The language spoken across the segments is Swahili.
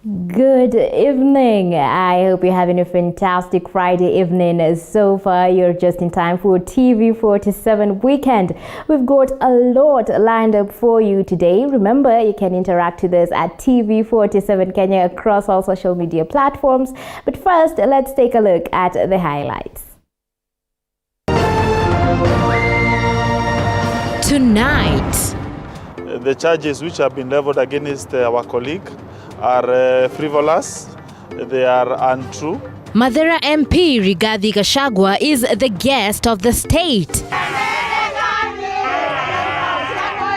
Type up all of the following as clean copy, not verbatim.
Good evening. I hope you're having a fantastic Friday evening. So far, you're just in time for TV47 weekend. We've got a lot lined up for you today. Remember, you can interact with us at TV47 Kenya across all social media platforms. But first, let's take a look at the highlights. Tonight, the charges which have been leveled against our colleague are frivolous, they are untrue. Mathira MP Rigathi Gachagua is the guest of the state.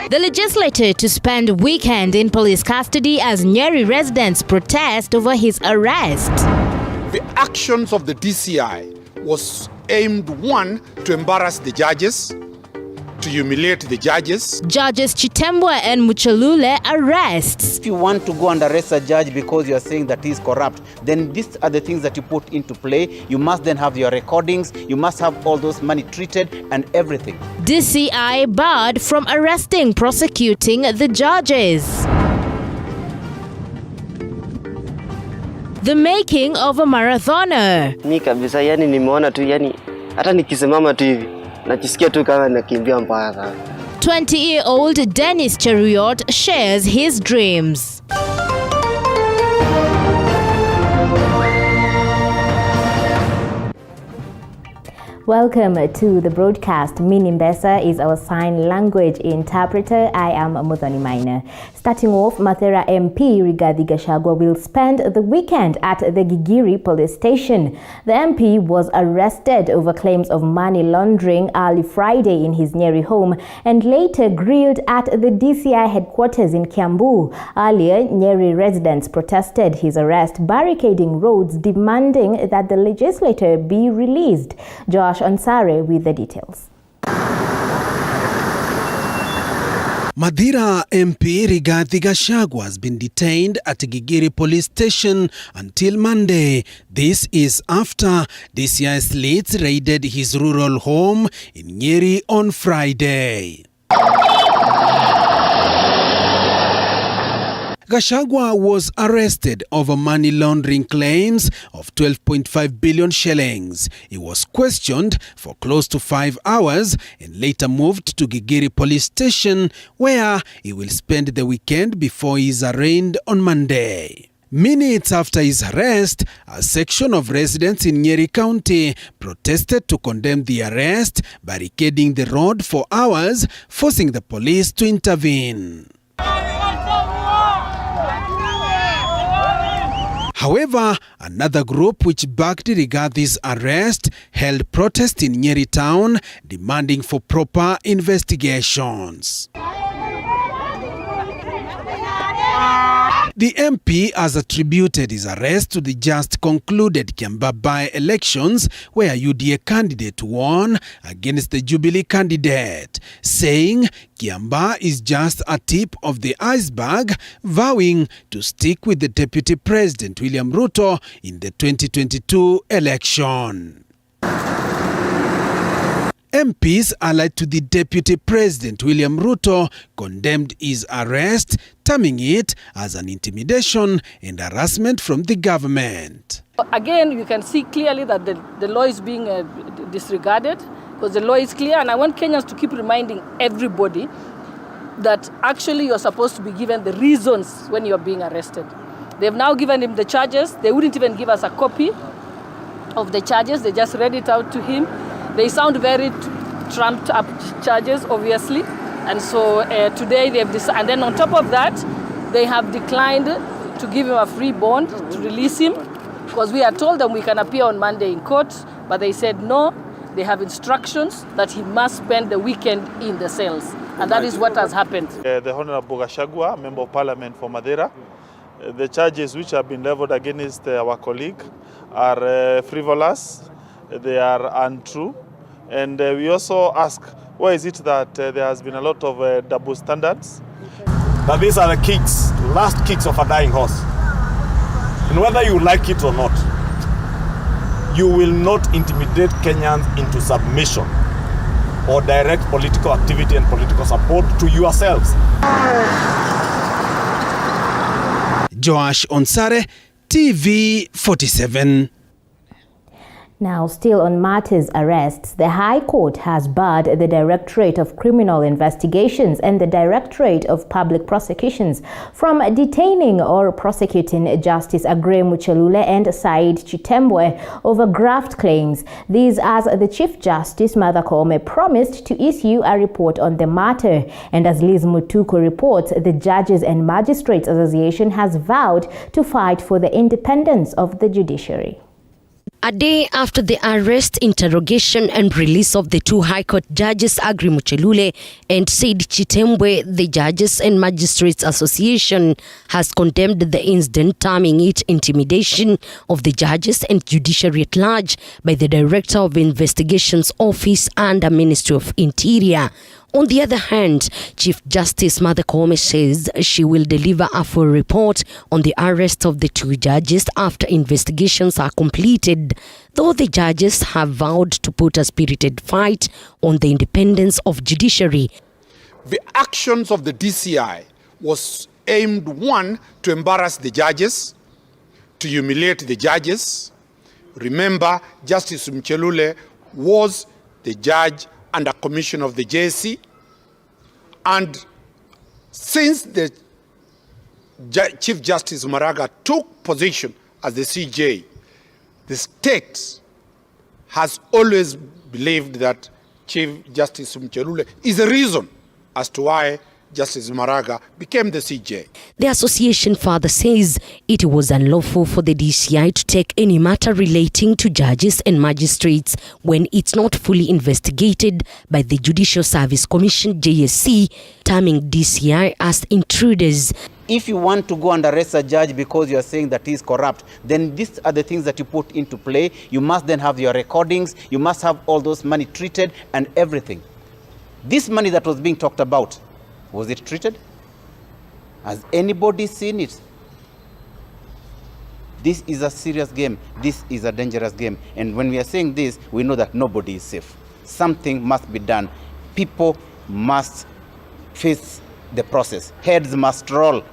The legislator to spend weekend in police custody as Nyeri residents protest over his arrest. The actions of the DCI was aimed, one, to embarrass the judges, to humiliate the judges. Judges Chitembwe and Muchalule arrests. If you want to go and arrest a judge because you are saying that he is corrupt, then these are the things that you put into play. You must then have your recordings, you must have all those money treated and everything. DCI barred from arresting, prosecuting the judges. The making of a marathoner. Mimi kabisa yani nimeona tu yani hata nikisimama tu hivi najisikia tu kama nakimbia mbaya. 20-year-old Dennis Cheruyot shares his dreams. Welcome to the broadcast. Mini Mbesa is our sign language interpreter. I am Muthoni Maina. Starting off, Mathira MP Rigathi Gachagua will spend the weekend at the Gigiri police station. The MP was arrested over claims of money laundering early Friday in his Nyeri home and later grilled at the DCI headquarters in Kiambu. Earlier, Nyeri residents protested his arrest, barricading roads, demanding that the legislator be released. Josh Ansare with the details. Mathira MP Rigathi Gachagua has been detained at Gigiri police station until Monday. This is after DCI slits raided his rural home in Nyeri on Friday. Gachagua was arrested over money laundering claims of 12.5 billion shillings. He was questioned for close to 5 hours and later moved to Gigiri police station where he will spend the weekend before he is arraigned on Monday. Minutes after his arrest, a section of residents in Nyeri County protested to condemn the arrest, barricading the road for hours, forcing the police to intervene. However, another group which backed Rigathi's arrest held protest in Nyeri town demanding for proper investigations. The MP has attributed his arrest to the just concluded Kiamba by-elections where UDA candidate won against the Jubilee candidate, saying Kiamba is just a tip of the iceberg, vowing to stick with the Deputy President William Ruto in the 2022 election. MPs allied to the Deputy President William Ruto condemned his arrest, terming it as an intimidation and harassment from the government. Again, you can see clearly that the law is being disregarded because the law is clear, and I want Kenyans to keep reminding everybody that actually you're supposed to be given the reasons when you're being arrested. They've now given him the charges. They wouldn't even give us a copy of the charges. They just read it out to him. They sound very trumped up charges, obviously. And so today they've decided, and then on top of that, they have declined to give him a free bond to release him because we had told them we can appear on Monday in court, but they said no. They have instructions that he must spend the weekend in the cells. And that is what has happened. The Honorable Gachagua, Member of Parliament for Mathira, the charges which have been leveled against our colleague are frivolous, they are untrue. And we also ask, why is it that there has been a lot of double standards? That these are the kicks, last kicks of a dying horse. And whether you like it or not, you will not intimidate Kenyans into submission or direct political activity and political support to yourselves. Joash Onsare, TV 47. Now, still on matters arrests, the High Court has barred the Directorate of Criminal Investigations and the Directorate of Public Prosecutions from detaining or prosecuting Justice Aggrey Muchelule and Said Chitembwe over graft claims. These as the Chief Justice Martha Koome promised to issue a report on the matter. And as Liz Mutuku reports, the Judges and Magistrates Association has vowed to fight for the independence of the judiciary. A day after the arrest, interrogation and release of the two High Court judges Aggrey Muchelule and Said Chitembwe, the Judges and Magistrates Association has condemned the incident, terming it intimidation of the judges and judiciary at large by the Director of Investigations Office under Ministry of Interior. On the other hand, Chief Justice Martha Koome says she will deliver a full report on the arrest of the two judges after investigations are completed, though the judges have vowed to put a spirited fight on the independence of judiciary. The actions of the DCI was aimed, one, to embarrass the judges, to humiliate the judges. Remember, Justice Muchelule was the judge under commission of the JSC, and since the Chief Justice Maraga took position as the CJ, the state has always believed that Chief Justice Muchelule is the reason as to why Justice Maraga became the CJ. The association further says it was unlawful for the DCI to take any matter relating to judges and magistrates when it's not fully investigated by the Judicial Service Commission JSC, terming DCI as intruders. If you want to go and arrest a judge because you are saying that he is corrupt, then these are the things that you put into play. You must then have your recordings, you must have all those money treated and everything. This money that was being talked about, was it treated? Has anybody seen it? This is a serious game. This is a dangerous game. And when we are saying this, we know that nobody is safe. Something must be done. People must face the process. Heads must roll.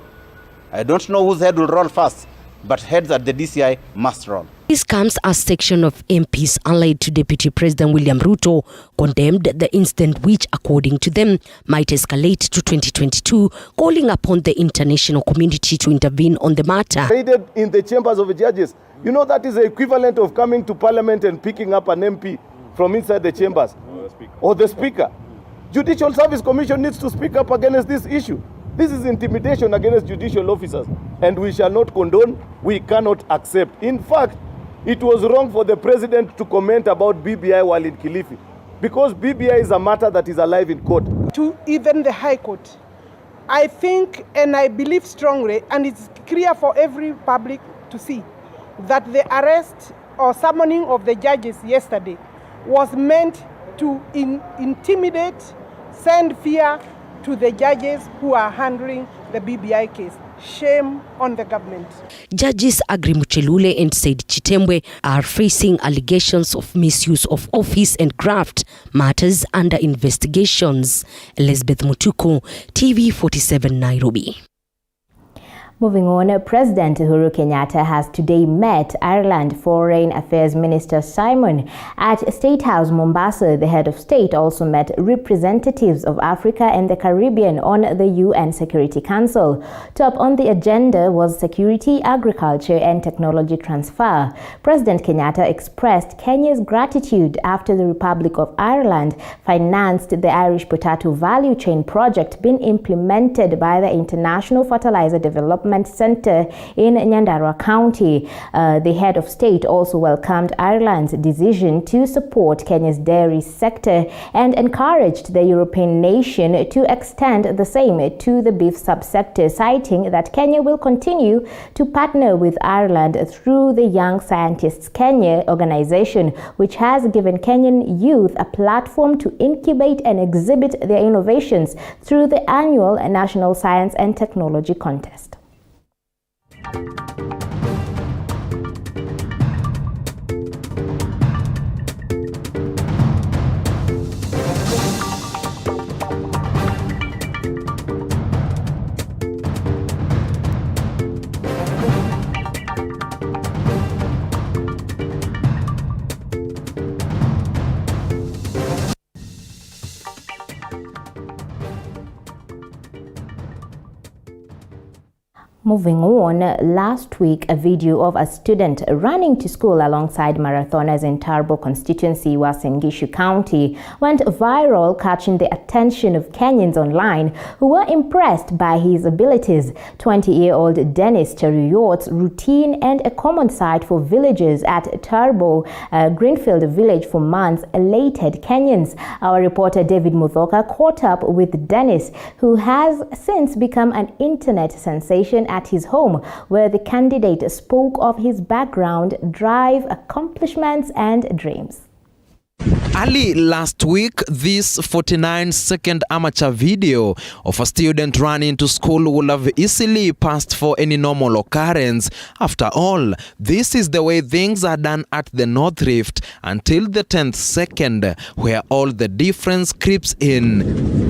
I don't know whose head will roll first, but heads at the DCI must roll. This comes as section of MPs allied to Deputy President William Ruto condemned the incident, which, according to them, might escalate to 2022, calling upon the international community to intervene on the matter. Raided in the chambers of the judges. You know, that is the equivalent of coming to Parliament and picking up an MP from inside the chambers. Or the Speaker. Judicial Service Commission needs to speak up against this issue. This is intimidation against judicial officers, and we shall not condone, we cannot accept. In fact, it was wrong for the president to comment about BBI while in Kilifi, because BBI is a matter that is alive in court. To even the High Court, I think and I believe strongly, and it's clear for every public to see, that the arrest or summoning of the judges yesterday was meant to intimidate, send fear to the judges who are handling the BBI case. Shame on the government. Judges Aggrey Muchelule and Said Chitembwe are facing allegations of misuse of office and graft matters under investigations. Elizabeth Mutuku, TV 47 Nairobi. Moving on, President Uhuru Kenyatta has today met Ireland Foreign Affairs Minister Simon at State House, Mombasa. The head of state also met representatives of Africa and the Caribbean on the UN Security Council. Top on the agenda was security, agriculture, and technology transfer. President Kenyatta expressed Kenya's gratitude after the Republic of Ireland financed the Irish Potato Value Chain project being implemented by the International Fertilizer Development Center in Nyandarua County. The head of state also welcomed Ireland's decision to support Kenya's dairy sector and encouraged the European nation to extend the same to the beef subsector, citing that Kenya will continue to partner with Ireland through the Young Scientists Kenya organization, which has given Kenyan youth a platform to incubate and exhibit their innovations through the annual National Science and Technology Contest. Moving on, last week a video of a student running to school alongside marathoners in Tarbo constituency, Uasin Gishu County, went viral, catching the attention of Kenyans online who were impressed by his abilities. 20-year-old Dennis Cheruyot's routine and a common sight for villagers at Tarbo, Greenfield village for months, elated Kenyans. Our reporter David Muthoka caught up with Dennis, who has since become an internet sensation at his home, where the candidate spoke of his background, drive, accomplishments, and dreams. Early last week, this 49-second amateur video of a student running to school would have easily passed for any normal occurrence. After all, this is the way things are done at the North Rift until the 10th second, where all the difference creeps in.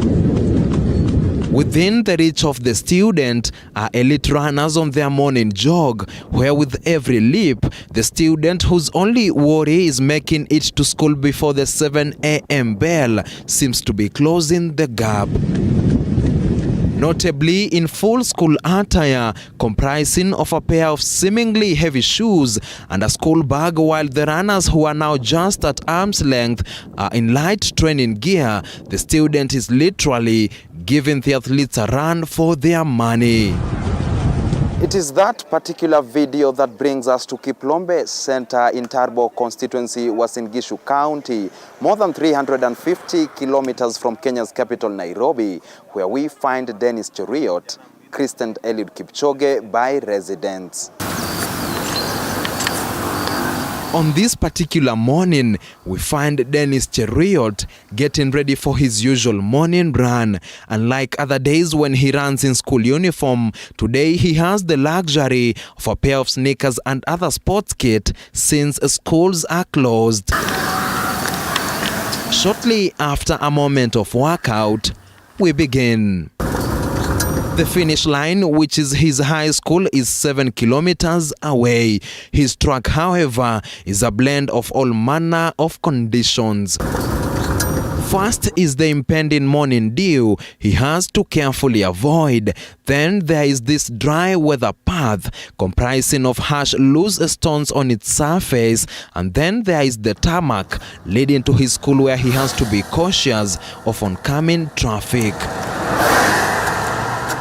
Within the reach of the student are elite runners on their morning jog, where with every leap, the student whose only worry is making it to school before the 7 a.m. bell seems to be closing the gap. Notably in full school attire, comprising of a pair of seemingly heavy shoes and a school bag, while the runners, who are now just at arm's length, are in light training gear, the student is literally giving the athletes a run for their money. It is that particular video that brings us to Kiplombe Center in Tarbo constituency, Uasin Gishu County, more than 350 kilometers from Kenya's capital, Nairobi, where we find Dennis Cheruyot, christened Eliud Kipchoge by residents. On this particular morning, we find Dennis Cheruyot getting ready for his usual morning run. Unlike other days when he runs in school uniform, today he has the luxury of a pair of sneakers and other sports kit since schools are closed. Shortly after a moment of workout, we begin. The finish line, which is his high school, is 7 kilometers away. His track, however, is a blend of all manner of conditions. First is the impending morning dew he has to carefully avoid. Then there is this dry weather path comprising of harsh loose stones on its surface, and then there is the tarmac leading to his school, where he has to be cautious of oncoming traffic.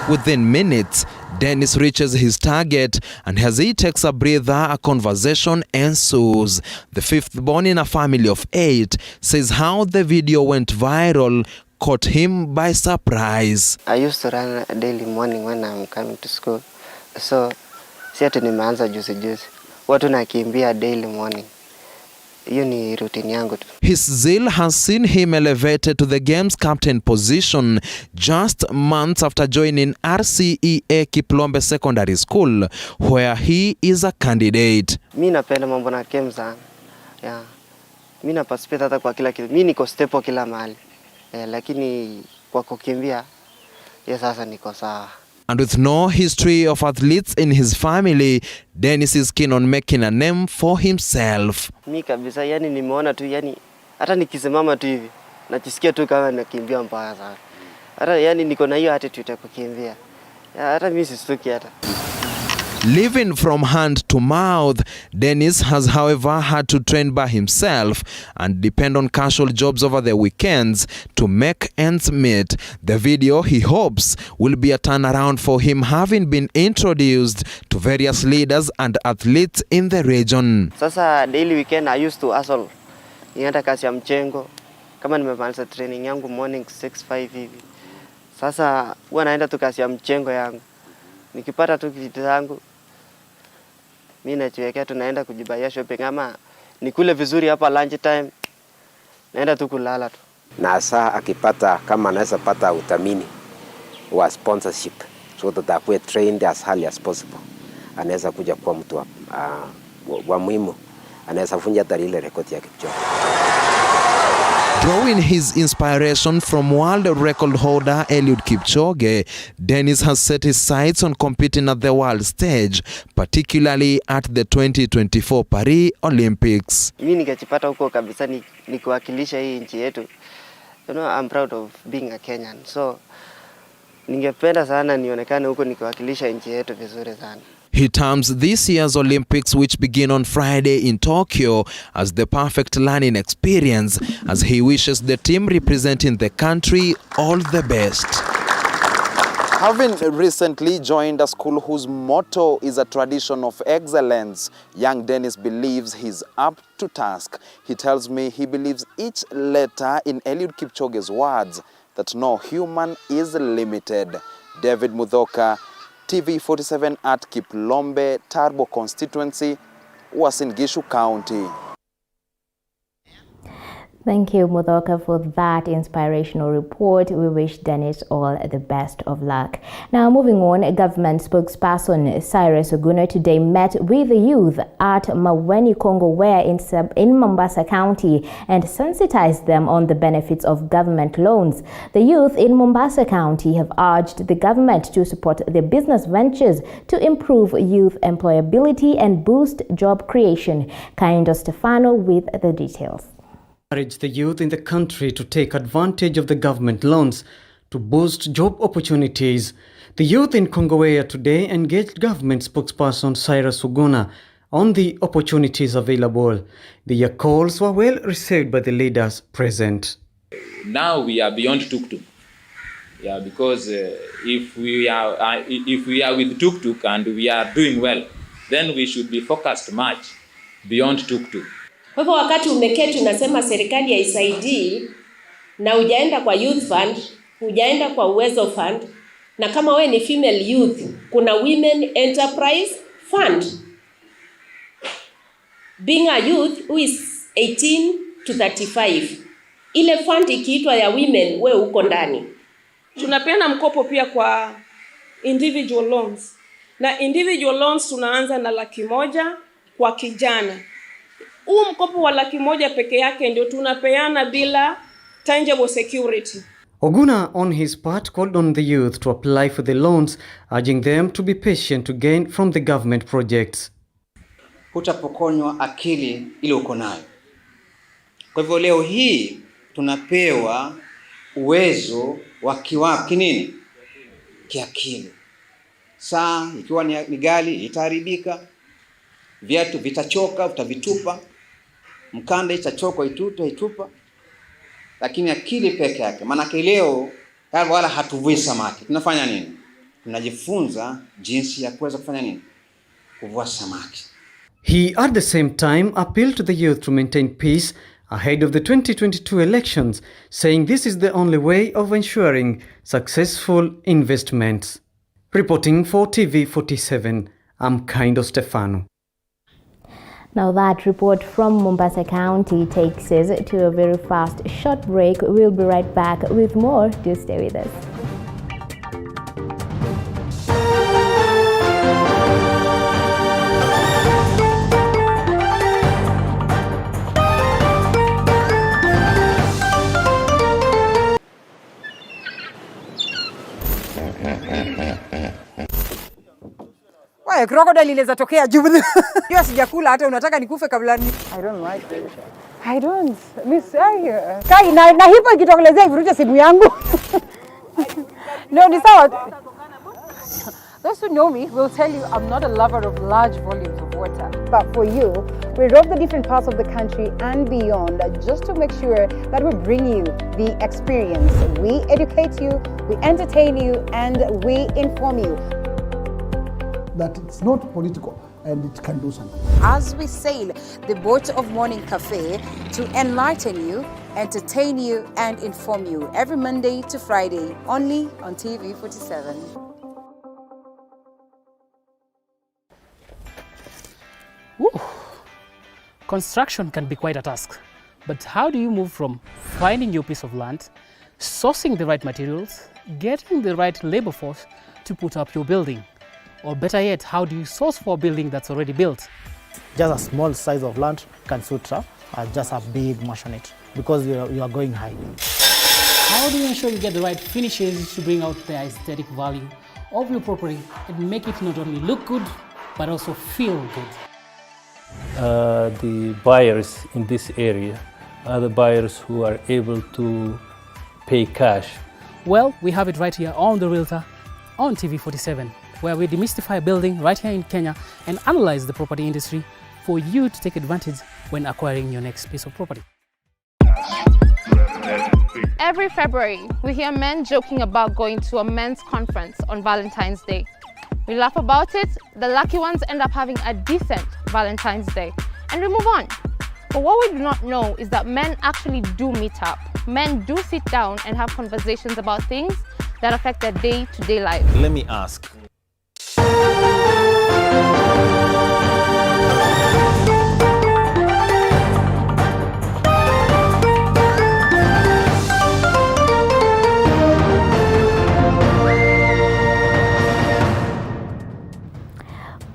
Within minutes, Dennis reaches his target, and as he takes a breather, a conversation ensues. The fifth born in a family of 8 says how the video went viral caught him by surprise. I used to run a daily morning when I'm coming to school. So, si ati nimeanza juzi. Watu nakimbia daily morning. Hiyo ni routine yangu tu. His zeal has seen him elevated to the game's captain position just months after joining RCEA Kiplombe Secondary School, where he is a candidate. Mimi napenda mambo na game sana. Yeah. Mimi na participate hata kwa kila kitu. Mimi niko stepo kila mahali. Lakini kwa kukimbia, sasa niko sawa. And with no history of athletes in his family, Dennis is keen on making a name for himself. Mimi kabisa, yani nimeona tu, yani hata nikisimama tu hivi najisikia tu kama nakimbia mbaya sana. Hata yani niko na hiyo attitude ya kukimbia. Hata mimi sistuki hata. Living from hand to mouth, Dennis has, however, had to train by himself and depend on casual jobs over the weekends to make ends meet. The video, he hopes, will be a turnaround for him, having been introduced to various leaders and athletes in the region. Sasa daily weekend I used to hustle. Nienda kazi ya mchengo. Kama nimemaliza training yangu morning 6-5 hivi. Sasa huwa naenda tu kazi ya mchengo yangu. Nikipata tu vitu zangu, mimi najiwekea, tunaenda kujibaya shopping, ama nikule vizuri hapa lunch time, naenda tu kulala tu. Na saa akipata, kama anaweza pata utamini wa sponsorship, so that akuwe trained as early as possible, anaweza kuja kuwa mtu wa muhimu, anaweza vunja hata ile rekodi ya Kipchoge. Drawing his inspiration from world record holder Eliud Kipchoge, Dennis has set his sights on competing at the world stage, particularly at the 2024 Paris Olympics. Mimi nikajipata huko kabisa nikiwakilisha hii nchi yetu. You know, I'm proud of being a Kenyan. So Ningependa sana nionekane huko nikiwakilisha nchi yetu vizuri sana. He terms this year's Olympics, which begin on Friday in Tokyo, as the perfect learning experience, as he wishes the team representing the country all the best. Having recently joined a school whose motto is a tradition of excellence, young Dennis believes he's up to task. He tells me he believes each letter in Eliud Kipchoge's words that no human is limited. David Mudhoka, TV47 at Kiplombe, Turbo constituency, Uasin Gishu County. Thank you, Mudhoka, for that inspirational report. We wish Dennis all the best of luck. Now, moving on, government spokesperson Cyrus Oguna today met with the youth at Maweni Kongowea in Mombasa County and sensitized them on the benefits of government loans. The youth in Mombasa County have urged the government to support their business ventures to improve youth employability and boost job creation. Kaindo Stefano with the details. Encourage the youth in the country to take advantage of the government loans to boost job opportunities. The youth in Kongowea today engaged government spokesperson Cyrus Oguna on the opportunities available. Their calls were well received by the leaders present. Now we are beyond tuk-tuk. Yeah, because if we are with tuk-tuk and we are doing well, then we should be focused much beyond tuk-tuk. Kwa hivyo wakati umeketi unasema serikali haisaidii na hujaenda kwa youth fund, hujaenda kwa uwezo fund, na kama we ni female youth, kuna women enterprise fund. Being a youth who is 18 to 35, ile fund ikiitwa ya women, we uko ndani. Tunapeana mkopo pia kwa individual loans. Na individual loans tunaanza na 100,000 kwa kijana. Huu mkopo wa 100,000 peke yake ndio tunapeana bila tangible security. Oguna on his part called on the youth to apply for the loans, urging them to be patient to gain from the government projects. Hutapokonywa akili ile uko nayo. Kwa hivyo leo hii tunapewa uwezo wa kinini? Kiakili. Saa ikiwa ni gali itaharibika, viatu vitachoka, utavitupa, mkanda itachoka, itupa, lakini akili peke yake. Maana leo wala hatuvui samaki. Tunafanya nini? Tunajifunza jinsi ya kuweza kufanya nini? Kuvua samaki. He at the same time appealed to the youth to maintain peace ahead of the 2022 elections, saying this is the only way of ensuring successful investments. Reporting for TV47, I'm Kaindo Stefano. Now that report from Mombasa County takes us to a very fast short break. We'll be right back with more. Do stay with us. Why crocodile inaweza tokea juu. Hiyo sijakula hata unataka nikufe kabla ni. I don't like it. I don't. Miss Kai na hipo ikitokelezea ivuruche simu yangu. No, ni sawa. Those who know me will tell you I'm not a lover of large volumes of water. But for you, we rove the different parts of the country and beyond just to make sure that we bring you the experience. We educate you, we entertain you, and we inform you. That it's not political and it can do something. As we sail the boat of Morning Cafe to enlighten you, entertain you, and inform you every Monday to Friday, only on TV47. Woo. Construction can be quite a task, but how do you move from finding your piece of land, sourcing the right materials, getting the right labor force to put up your building? Or better yet, how do you source for a building that's already built? Just a small size of land can suit just a big maisonette because you are going high. How do you ensure you get the right finishes to bring out the aesthetic value of your property and make it not only look good, but also feel good? The buyers in this area are the buyers who are able to pay cash Well, we have it right here on The Realtor on TV47, where we demystify building right here in Kenya and analyze the property industry for you to take advantage when acquiring your next piece of property. Every February, we hear men joking about going to a men's conference on Valentine's Day. We laugh about it, the lucky ones end up having a decent Valentine's Day, and we move on. But what we do not know is that men actually do meet up. Men do sit down and have conversations about things that affect their day-to-day life. Let me ask.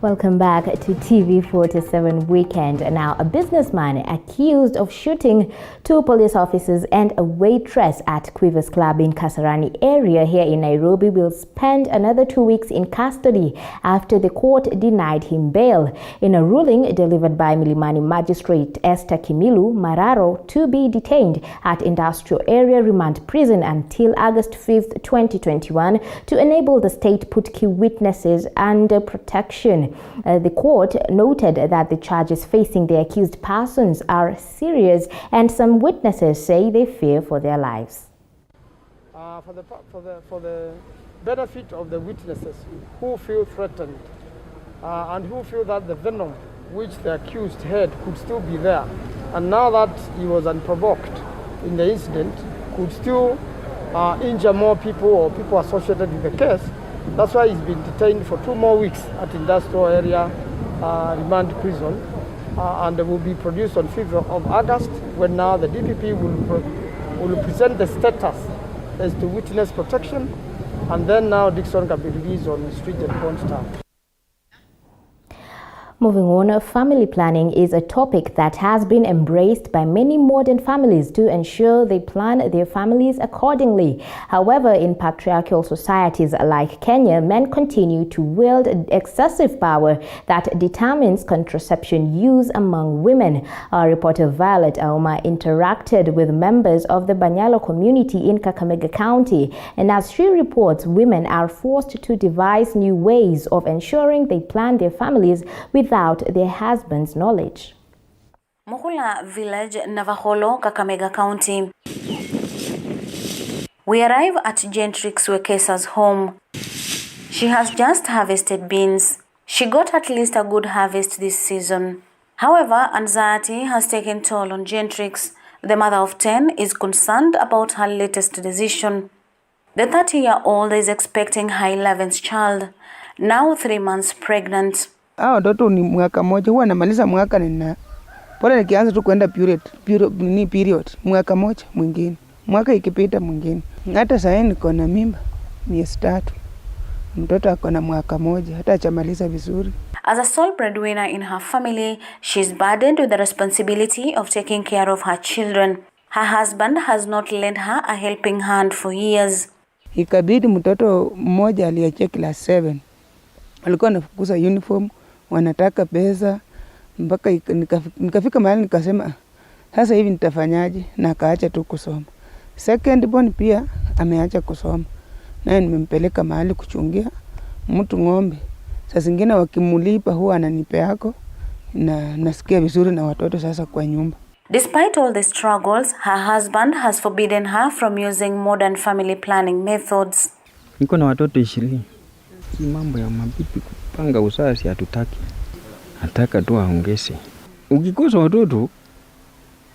Welcome back to TV47 Weekend. Now, a businessman accused of shooting 2 police officers and a waitress at Quivers Club in Kasarani area here in Nairobi will spend another 2 weeks in custody after the court denied him bail. In a ruling delivered by Milimani Magistrate Esther Kimilu, Mararo to be detained at Industrial Area Remand Prison until August 5th, 2021 to enable the state put key witnesses under protection. The court noted that the charges facing the accused persons are serious, and some witnesses say they fear for their lives. For the benefit of the witnesses who feel threatened and who feel that the venom which the accused had could still be there, and now that he was unprovoked in the incident, could still injure more people or people associated with the case. That's why he's been detained for 2 more weeks at Industrial Area Remand Prison, and will be produced on 5th of August, when now the DPP will present the status as to witness protection, and then now Dixon can be released on stringent bond terms. Moving on, family planning is a topic that has been embraced by many modern families to ensure they plan their families accordingly. However, in patriarchal societies like Kenya, men continue to wield excessive power that determines contraception use among women. Our reporter Violet Auma interacted with members of the Banyalo community in Kakamega County, and as she reports, women are forced to devise new ways of ensuring they plan their families without their husband's knowledge. Muhula Village, Navaholo, Kakamega County. We arrive at Gentrix Wekesa's home. She has just harvested beans. She got at least a good harvest this season. However, anxiety has taken toll on Gentrix. The mother of 10 is concerned about her latest decision. The 30-year-old is expecting her 11th child, now 3 months pregnant. Watoto ni mwaka moja, huwa namaliza mwaka nina pole, nikianza tu kwenda period mwaka moja mwingine, mwaka ikipita mwingine. Hata sasa niko na mimba miezi 3, mtoto ako na mwaka moja, hata achamaliza vizuri. As a sole breadwinner in her family, she is burdened with the responsibility of taking care of her children. Her husband has not lent her a helping hand for years. Ikabidi mtoto mmoja aliachia class 7, alikuwa anafukuza uniform, wanataka pesa, mpaka nikafika mahali nikasema sasa hivi nitafanyaje, na akaacha tu kusoma. Second born pia ameacha kusoma, naye nimempeleka mahali kuchungia mtu ng'ombe. Sasa zingine wakimulipa huwa ananipa yako, na nasikia vizuri na watoto sasa kwa nyumba. Despite all the struggles, her husband has forbidden her from using modern family planning methods. Niko na watoto 20. Si mambo ya mabibi kupanga uzazi hatutaki. Nataka tu aongeze. Ukikosa watoto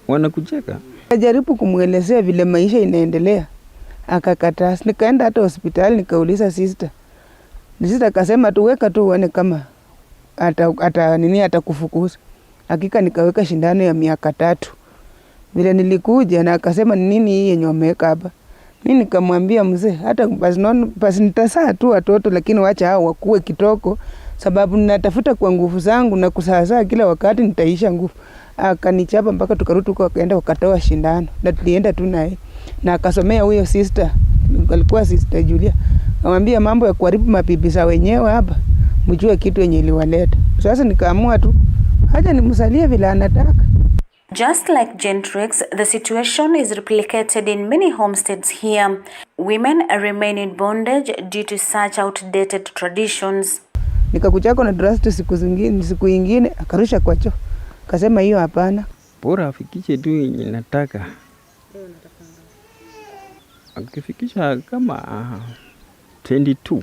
wanakucheka. Najaribu kumuelezea vile maisha inaendelea, akakataa. Nikaenda hata hospitali nikauliza sister. Sister akasema tu weka tu uone kama atakufukuza. Hakika nikaweka shindano ya miaka 3. Vile nilikuja na akasema nini hii yenye wameweka hapa. Mimi nikamwambia mzee, hata basi nitasaa tu watoto, lakini wacha hao wakue kitoko, sababu ninatafuta kwa nguvu zangu na kusaza kila wakati nitaisha nguvu. Akanichapa mpaka tukarudi huko, akaenda wakatoa shindano, na tulienda tu naye na akasomea huyo sister, alikuwa sister Julia. Amwambia mambo ya kuharibu mabibi za wenyewe hapa, mjue kitu yenye iliwaleta. Sasa nikaamua tu acha nimsalie vile anataka. Just like Gentrix, the situation is replicated in many homesteads here. Women remain in bondage due to such outdated traditions. Nikakuchako na draft siku ingine akarusha kwa choo. Kasema hiyo hapana. Bora afikishe tu yenye nataka. Akifikisha kama 22.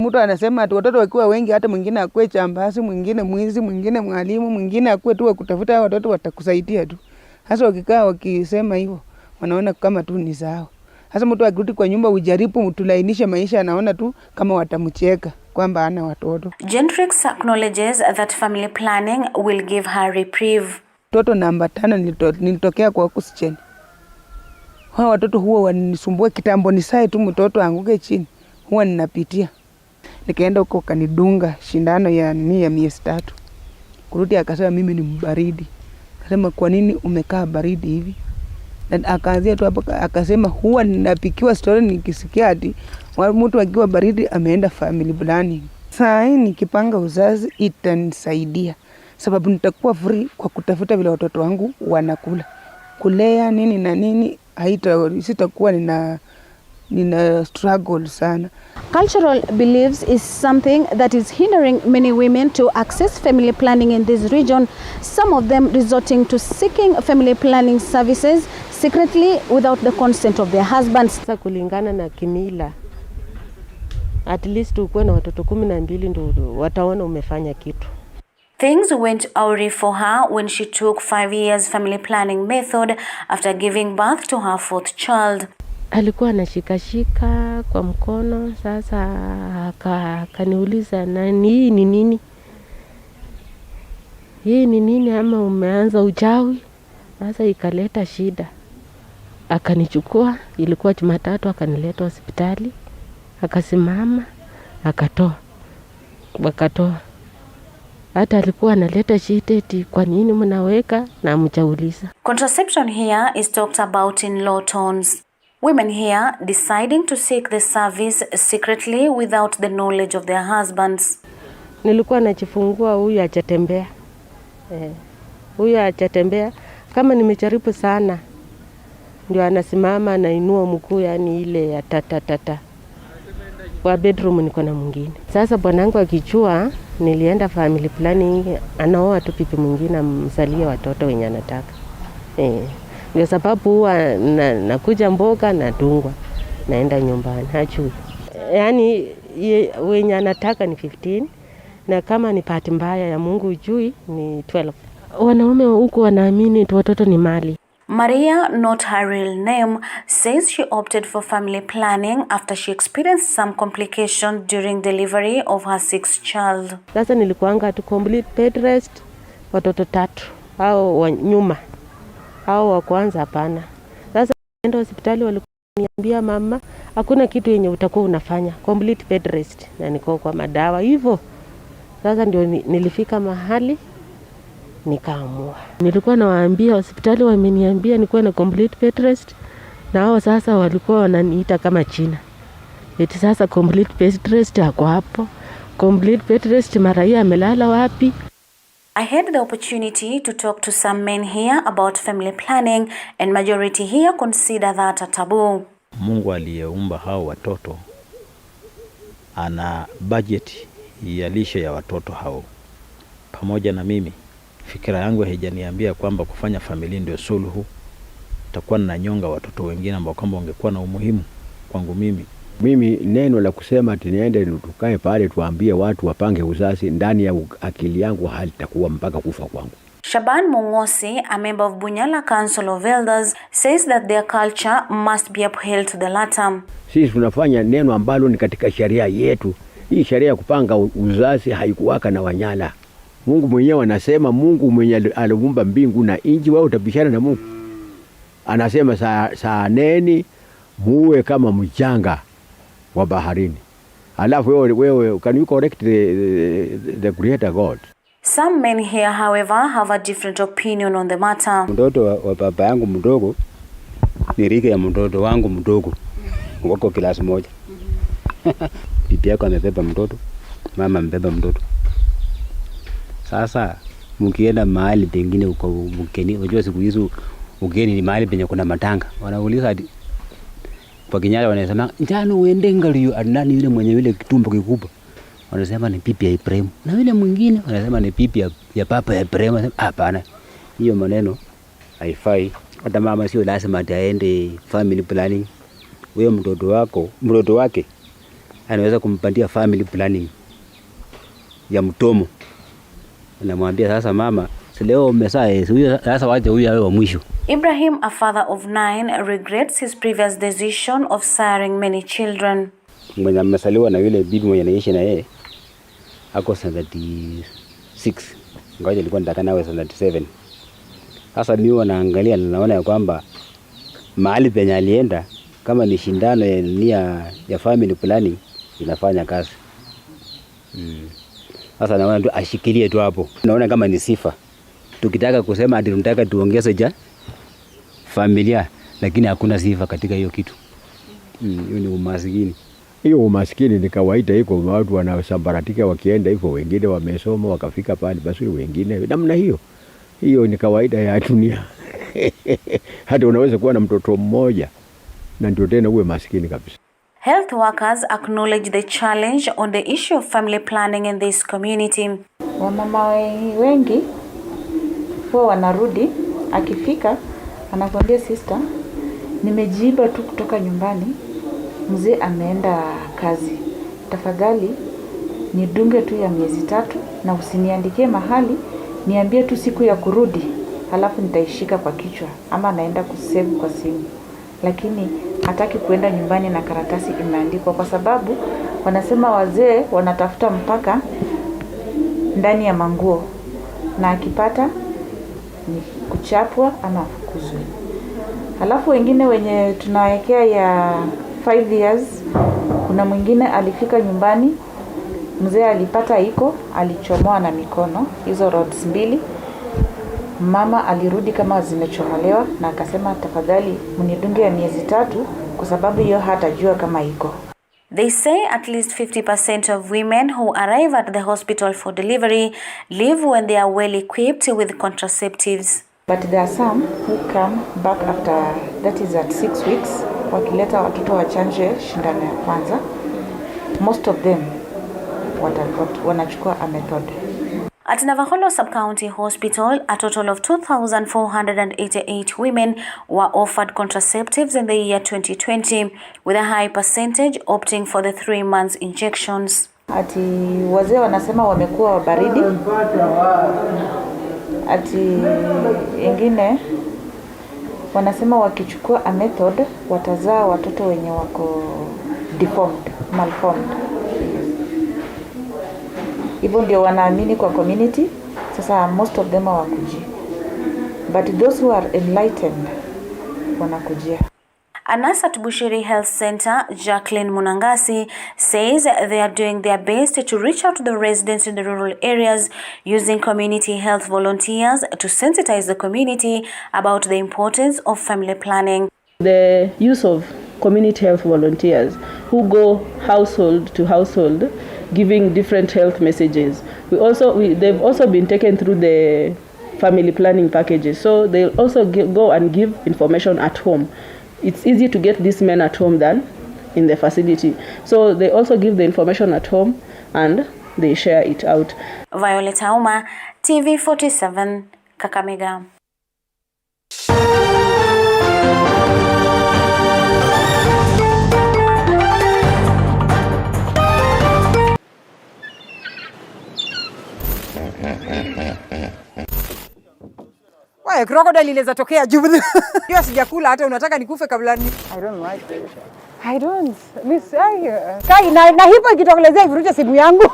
Mtu anasema ati watoto wakiwa wengi hata mwingine akue chambasi, mwingine mwizi, mwingine mwalimu, mwingine akue tu kutafuta watoto watakusaidia tu. Hasa wakikaa wakisema hivyo, wanaona kama tu ni sawa. Hasa mtu akirudi kwa nyumba ujaribu mtulainishe maisha, anaona tu kama watamcheka kwamba hana watoto. Gentrix acknowledges that family planning will give her reprieve. Toto namba 5 nilitokea kwa kusicheni. Hao watoto huwa wanisumbua kitambo, ni sai tu mtoto anguke chini. Huwa ninapitia. Nikaenda huko kanidunga shindano ya miezi 3. Kurudi akasema mimi ni mbaridi. Akasema kwa nini umekaa baridi hivi? Na akaanzia tu hapo akasema huwa ninapikiwa story nikisikia ati mtu akiwa baridi ameenda family planning. Saa hii nikipanga uzazi itanisaidia. Sababu nitakuwa free kwa kutafuta vile watoto wangu wanakula. Kulea nini na nini sitakuwa nina struggle sana. Cultural beliefs is something that is hindering many women to access family planning in this region, some of them resorting to seeking family planning services secretly without the consent of their husbands. Sasa kulingana na kimila, at least ukuwe na watoto 12 ndio wataona umefanya kitu. Things went awry for her when she took 5 years family planning method after giving birth to her 4th child. Alikuwa anashikashika kwa mkono, sasa akaniuliza hii ni nini? Hii ni nini ama umeanza uchawi? Sasa ikaleta shida. Akanichukua, ilikuwa Jumatatu, akanileta hospitali. Akasimama, wakatoa. Hata alikuwa analeta shida eti kwa nini mnaweka na mchauliza. Contraception here is talked about in low tones. Women here deciding to seek the service secretly without the knowledge of their husbands. Nilikuwa najifungua huyu hajatembea. Huyu hajatembea. Kama nimejaribu sana ndio anasimama anainua mguu, yani ile ya tata. Kwa bedroom niko na mwingine. Sasa bwanangu akijua nilienda family planning, anaoa tu pipi mwingine amsalie watoto wenye anataka. Ndio sababu huwa nakuja mboga na dungwa. Naenda nyumbani hajui. Yaani wenye anataka ni 15 na kama ni bahati mbaya ya Mungu ujui ni 12. Wanaume huko wanaamini watoto ni mali. Maria, not her real name, says she opted for family planning after she experienced some complications during delivery of her 6th child. Sasa nilikuanga tu complete bed rest, watoto 3 au nyuma. Hao wa kwanza hapana. Sasa nenda hospitali waliniambia mama, hakuna kitu yenye utakuwa unafanya, complete bed rest, na niko kwa madawa hivyo. Sasa ndio nilifika mahali nikaamua. Nilikuwa nawaambia hospitali wameniambia nikuwe na complete bed rest, na hao sasa walikuwa wananiita kama China. Eti sasa complete bed rest yako hapo. Complete bed rest Maria amelala wapi? I had the opportunity to talk to some men here about family planning, and majority here consider that a taboo. Mungu aliyeumba hao watoto ana budget ya lishe ya watoto hao. Pamoja na mimi, fikira yangu haijaniambia kwamba kufanya familia ndio suluhu. Takuwa na nyonga watoto wengine ambao kwamba ungekuwa na umuhimu kwangu mimi. Mimi neno la kusema ati niende tukae pale tuambie watu wapange uzazi ndani ya akili yangu halitakuwa mpaka kufa kwangu. Shaban Mongosi, a member of Bunyala Council of Elders, says that their culture must be upheld to the latter. Sisi tunafanya neno ambalo ni katika sheria yetu. Hii sheria ya kupanga uzazi haikuwaka na Wanyala. Mungu mwenyewe anasema, Mungu mwenye aliumba mbingu na nchi, wewe utapishana na Mungu. Anasema saa neni muwe kama mchanga wa baharini. Alafu wewe can you correct the creator God? Some men here, however, have a different opinion on the matter. Mtoto wa baba yangu mdogo ni rika ya mtoto wangu mdogo. Wako klasi moja. Bibi yako amebeba mtoto, mama amebeba mtoto. Sasa mkienda mahali pengine uko mgeni, unajua siku hizo ugeni ni mahali penye kuna matanga. Wanauliza hadi kwa Kinyarwanda wanasema njano uende ngaliyo anani yule mwenye yule kitumbo kikubwa. Wanasema ni pipi ya Ibrahim. Na yule mwingine wanasema ni pipi ya papa ya Ibrahim. Hapana. Hiyo maneno haifai. Hata mama sio lazima aende family planning. Wewe mtoto wake anaweza kumpandia family planning ya mtomo. Anamwambia sasa mama, leo umesaa huyo sasa waje huyo awe wa mwisho. Ibrahim, a father of 9, regrets his previous decision of siring many children. Mwenye amesaliwa na yule bibi mwenye anaishi na yeye ako 76. Ngoja alikuwa nataka nawe 77. Sasa mimi wanaangalia na naona ya kwamba mahali penye alienda kama ni shindano ya family planning inafanya kazi. Sasa naona tu ashikilie tu hapo. Naona kama ni sifa. Tukitaka kusema ati tunataka tuongeze familia, lakini hakuna sifa katika hiyo kitu. Hiyo ni umaskini. Hiyo umaskini ni kawaida, iko watu wanasambaratika wakienda hivyo, wengine wamesoma wakafika pale basi, wengine namna hiyo. Hiyo ni kawaida ya dunia. Hata unaweza kuwa na mtoto mmoja na ndio tena uwe maskini kabisa. Health workers acknowledge the challenge on the issue of family planning in this community. Wamama wengi huwa wanarudi, akifika anakwambia sister, nimejiiba tu kutoka nyumbani, mzee ameenda kazi, tafadhali nidunge tu ya miezi 3 na usiniandikie mahali, niambie tu siku ya kurudi, halafu nitaishika kwa kichwa ama naenda kusave kwa simu. Lakini hataki kuenda nyumbani na karatasi imeandikwa, kwa sababu wanasema wazee wanatafuta mpaka ndani ya manguo, na akipata ni kuchapwa ama kuzui. Halafu wengine wenye tunawekea ya 5 years, kuna mwingine alifika nyumbani, mzee alipata alichomoa na mikono hizo rods 2. Mama alirudi kama zimechomolewa na akasema tafadhali mnidunge ya miezi 3 kwa sababu hiyo hatajua kama iko. They say at least 50% of women who arrive at the hospital for delivery leave when they are well equipped with contraceptives. But there are some who come back after, that is at 6 weeks, wakileta watoto wachanje shindano ya kwanza. Most of them wanachukua a method. At Navakholo Sub-County Hospital, a total of 2,488 women were offered contraceptives in the year 2020, with a high percentage opting for the 3 months injections. Ati wazee wanasema wamekuwa wabaridi. Ati ingine wanasema wakichukua a method watazaa watoto wenye wako deformed, malformed. Hivyo ndio wanaamini kwa community. Sasa most of them hawakuji, but those who are enlightened wanakujia. A nurse at Bushiri Health Center, Jacqueline Munangasi, says they are doing their best to reach out to the residents in the rural areas using community health volunteers to sensitize the community about the importance of family planning. The use of community health volunteers who go household to household giving different health messages. They've also been taken through the family planning packages, so they'll also go and give information at home. It's easy to get these men at home than in the facility, so they also give the information at home and they share it out. Violet Auma, TV47, Kakamega. Wewe crocodile inaweza tokea juu. Hiyo sijakula hata unataka nikufe kabla ni. I don't like it. I don't. Miss Kai na hipo ikitokelezea ivuruche simu yangu.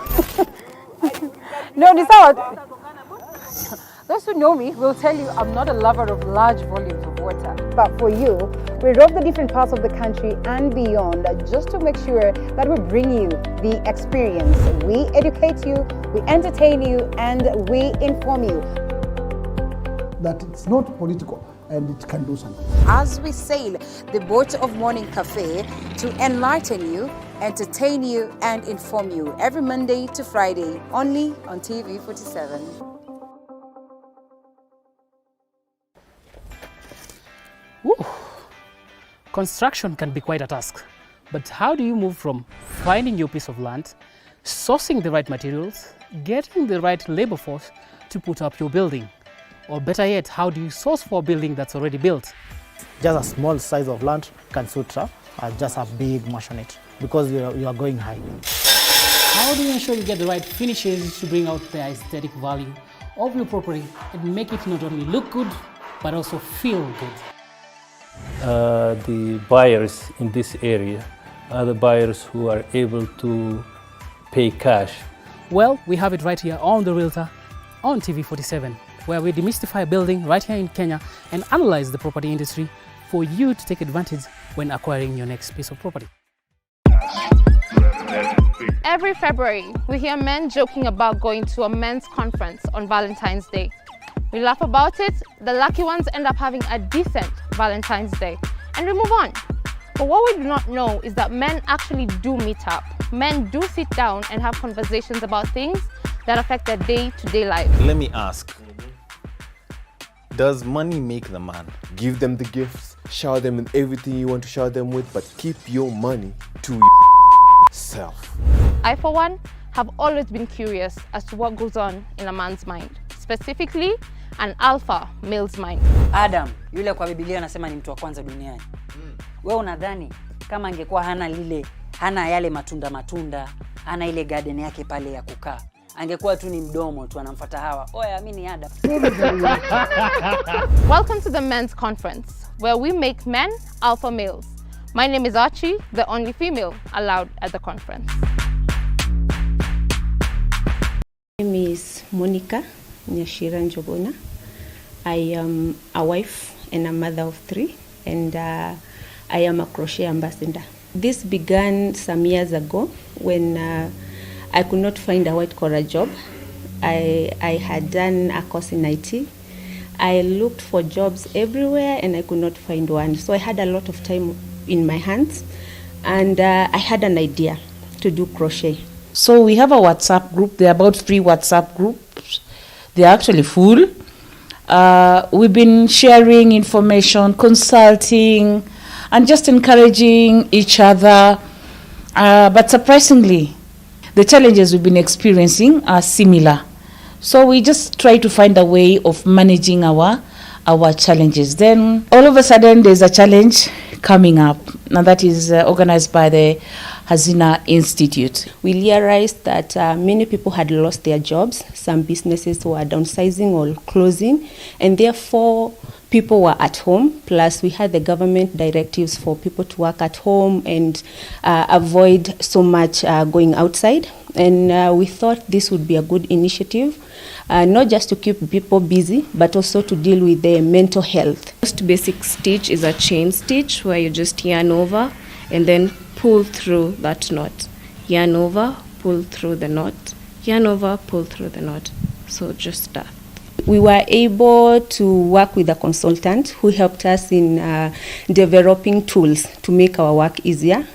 No, ni sawa. Those who know me will tell you I'm not a lover of large volumes of water. But for you, we rove the different parts of the country and beyond just to make sure that we bring you the experience. We educate you, we entertain you, and we inform you. That it's not political and it can do something. As we sail the boat of Morning Cafe to enlighten you, entertain you, and inform you every Monday to Friday, only on TV47. Woo. Construction can be quite a task, but how do you move from finding your piece of land, sourcing the right materials, getting the right labor force to put up your building? Or better yet, how do you source for a building that's already built? Just a small size of land can suit just a big maisonette because you are going high. How do you ensure you get the right finishes to bring out the aesthetic value of your property and make it not only look good, but also feel good? The buyers in this area are the buyers who are able to pay cash. Well, we have it right here on The Realtor on TV47, where we demystify building right here in Kenya and analyze the property industry for you to take advantage when acquiring your next piece of property. Every February, we hear men joking about going to a men's conference on Valentine's Day. We laugh about it, the lucky ones end up having a decent Valentine's Day, and we move on. But what we do not know is that men actually do meet up. Men do sit down and have conversations about things that affect their day-to-day life. Let me ask, does money make the man? Give them the gifts, shower them with everything you want to shower them with, but keep your money to yourself. I, for one, have always been curious as to what goes on in a man's mind, specifically an alpha male's mind. Adam, yule kwa Biblia anasema ni mtu wa kwanza duniani. Wewe unadhani kama angekuwa hana yale matunda, hana ile garden yake pale ya kukaa, angekuwa tu ni mdomo tu anamfuata Hawa. Oya, mimi ni Adam. Welcome to the men's conference, where we make men alpha males. My name is Archie, the only female allowed at the conference. My name is Monica Nyashira Njogona. I am a wife and a mother of 3, and I am a crochet ambassador. This began some years ago when I could not find a white-collar job. I had done a course in IT. I looked for jobs everywhere and I could not find one. So I had a lot of time in my hands, and I had an idea to do crochet. So we have a WhatsApp group. There are about 3 WhatsApp groups. They are actually full. We've been sharing information, consulting, and just encouraging each other. But surprisingly, the challenges we've been experiencing are similar. So we just try to find a way of managing our challenges. Then all of a sudden there's a challenge coming up, and that is organized by the Hazina Institute. We realized that many people had lost their jobs. Some businesses were downsizing or closing, and therefore people were at home. Plus we had the government directives for people to work at home and avoid so much going outside. And we thought this would be a good initiative, not just to keep people busy, but also to deal with their mental health. Most basic stitch is a chain stitch, where you just yarn over and then pull through that knot. Yarn over, pull through the knot. Yarn over, pull through the knot. So just that. We were able to work with a consultant who helped us in developing tools to make our work easier,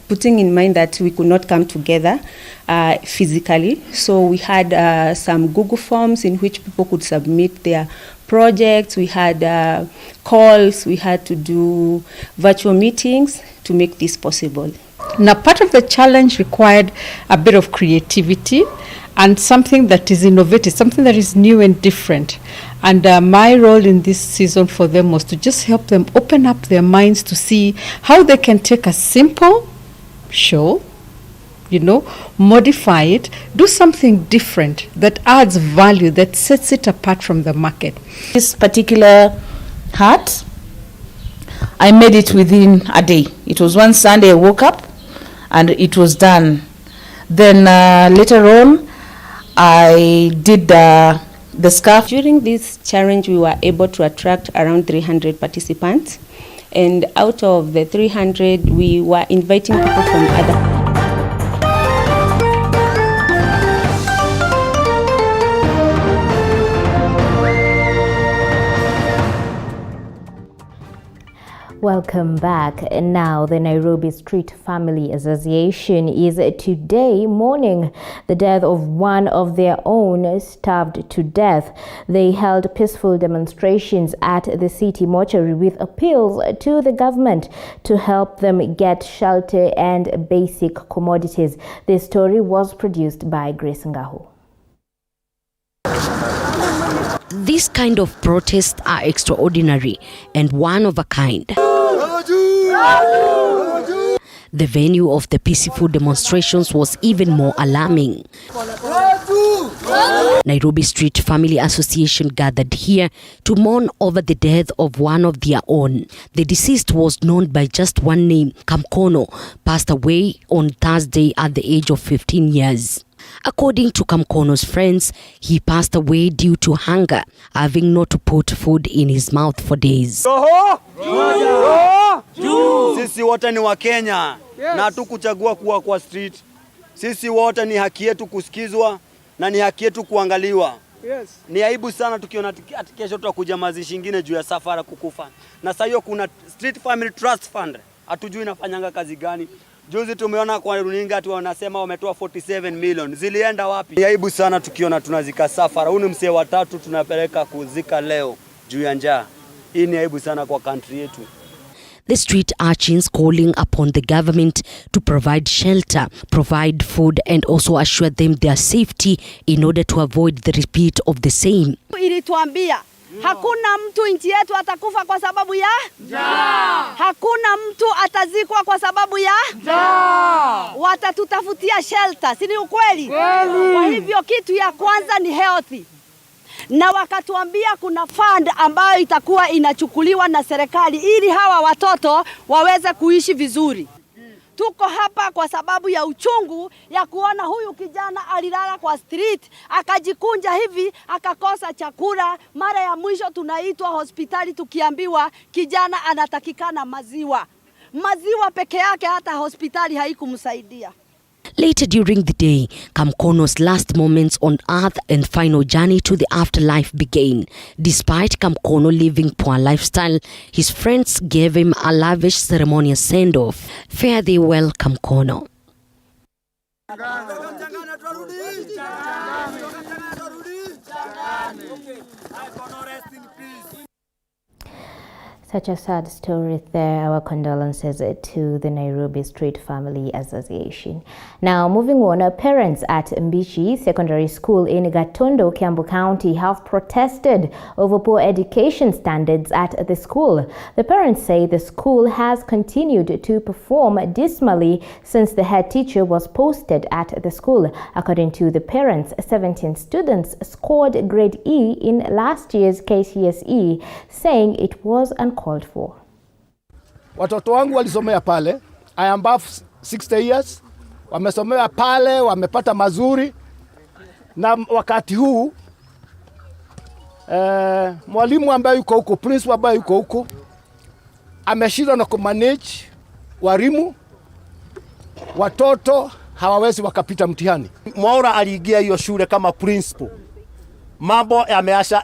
putting in mind that we could not come together physically. So we had some Google Forms in which people could submit their projects. We had calls. We had to do virtual meetings to make this possible. Now, part of the challenge required a bit of creativity and something that is innovative, something that is new and different. And my role in this season for them was to just help them open up their minds to see how they can take a simple show, modify it, do something different that adds value, that sets it apart from the market. This particular hat, I made it within a day. It was one Sunday I woke up and it was done. Then later on, I did the scarf. During this challenge, we were able to attract around 300 participants. And out of the 300, we were inviting people from other. Welcome back. Now, the Nairobi Street Family Association is today mourning the death of one of their own starved to death. They held peaceful demonstrations at the city mortuary with appeals to the government to help them get shelter and basic commodities. This story was produced by Grace Ngahu. These kind of protests are extraordinary and one of a kind. The venue of the peaceful demonstrations was even more alarming. Nairobi Street Family Association gathered here to mourn over the death of one of their own. The deceased was known by just one name, Kamkono, passed away on Thursday at the age of 15 years. According to Kamkono's friends, he passed away due to hunger, having not put food in his mouth for days. Sisi wote ni wa Kenya, na hatukuchagua kuwa kwa street. Sisi wote ni haki yetu kusikizwa na ni haki yetu kuangaliwa. Ni aibu sana tukiona ati kesho tutakuja mazishi ingine juu ya safara kukufa. Na sasa hiyo kuna Street Family Trust Fund, hatujui inafanyanga kazi gani. Juzi tumeona kwa runinga ati wanasema wametoa 47 million. Zilienda wapi? Ni aibu sana tukiona tunazika safara. Huu ni msee wa tatu tunapeleka kuzika leo juu ya njaa. Hii ni aibu sana kwa country yetu. The street urchins calling upon the government to provide shelter, provide food and also assure them their safety in order to avoid the repeat of the same. Ilituambia hakuna mtu nchi yetu atakufa kwa sababu ya njaa. Hakuna mtu atazikwa kwa sababu ya njaa. Watatutafutia shelter, si ni ukweli? Kwa hivyo kitu ya kwanza ni healthy. Na wakatuambia kuna fund ambayo itakuwa inachukuliwa na serikali ili hawa watoto waweze kuishi vizuri. Tuko hapa kwa sababu ya uchungu ya kuona huyu kijana alilala kwa street, akajikunja hivi, akakosa chakula. Mara ya mwisho tunaitwa hospitali tukiambiwa kijana anatakikana maziwa. Maziwa peke yake hata hospitali haikumsaidia. Later during the day, Kamkono's last moments on earth and final journey to the afterlife began. Despite Kamkono living poor lifestyle, his friends gave him a lavish ceremonious send-off. Fare thee well, Kamkono. Such a sad story there. Our condolences to the Nairobi Street Family Association. Now, moving on, parents at Mbichi Secondary School in Gatondo, Kiambu County have protested over poor education standards at the school. The parents say the school has continued to perform dismally since the head teacher was posted at the school. According to the parents, 17 students scored grade E in last year's KCSE, saying it was uncalled for. Watoto wangu walisomea pale. I am above 60 years. Wamesomea pale, wamepata mazuri. Na wakati huu mwalimu ambaye yuko huko, principal ambaye yuko huko, ameshindwa na kumanage walimu. Watoto hawawezi wakapita mtihani. Mwaura aliingia hiyo shule kama principal. Mambo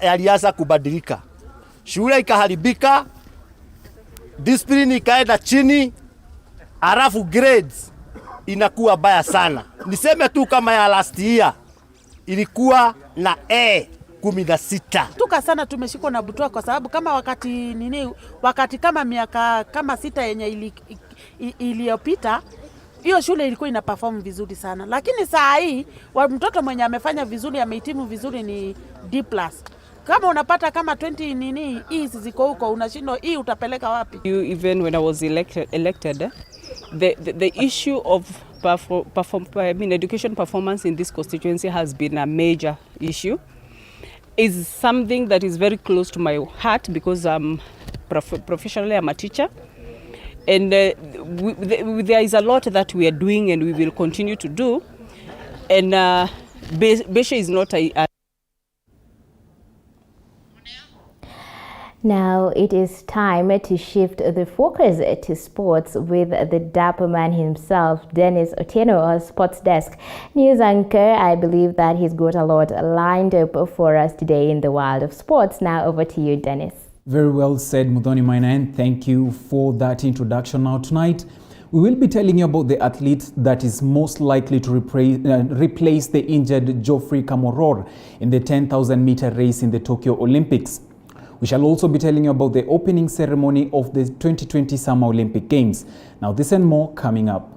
yalianza kubadilika. Shule ikaharibika, discipline ikaenda chini, alafu grades inakuwa baya sana. Niseme tu kama ya last year ilikuwa na A16. Tuka sana tumeshikwa na butwa kwa sababu kama wakati kama miaka kama 6 yenye iliyopita hiyo shule ilikuwa ina perform vizuri sana. Lakini saa hii mtoto mwenye amefanya vizuri, amehitimu vizuri ni D+. Kama unapata kama 20 hizi ziko huko, unashindwa hii utapeleka wapi? Even when I was elected, the issue of education performance in this constituency has been a major issue. Is something that is very close to my heart because professionally I'm a teacher, and there is a lot that we are doing and we will continue to do. And Besha is not a Now it is time to shift the focus to sports with the dapper man himself, Dennis Otieno, our sports desk news anchor. I believe that he's got a lot lined up for us today in the world of sports. Now over to you, Dennis. Very well said, Muthoni Maina, and thank you for that introduction. Now tonight, we will be telling you about the athlete that is most likely to replace the injured Geoffrey Kamworor in the 10,000 meter race in the Tokyo Olympics. We shall also be telling you about the opening ceremony of the 2020 Summer Olympic Games. Now this and more coming up.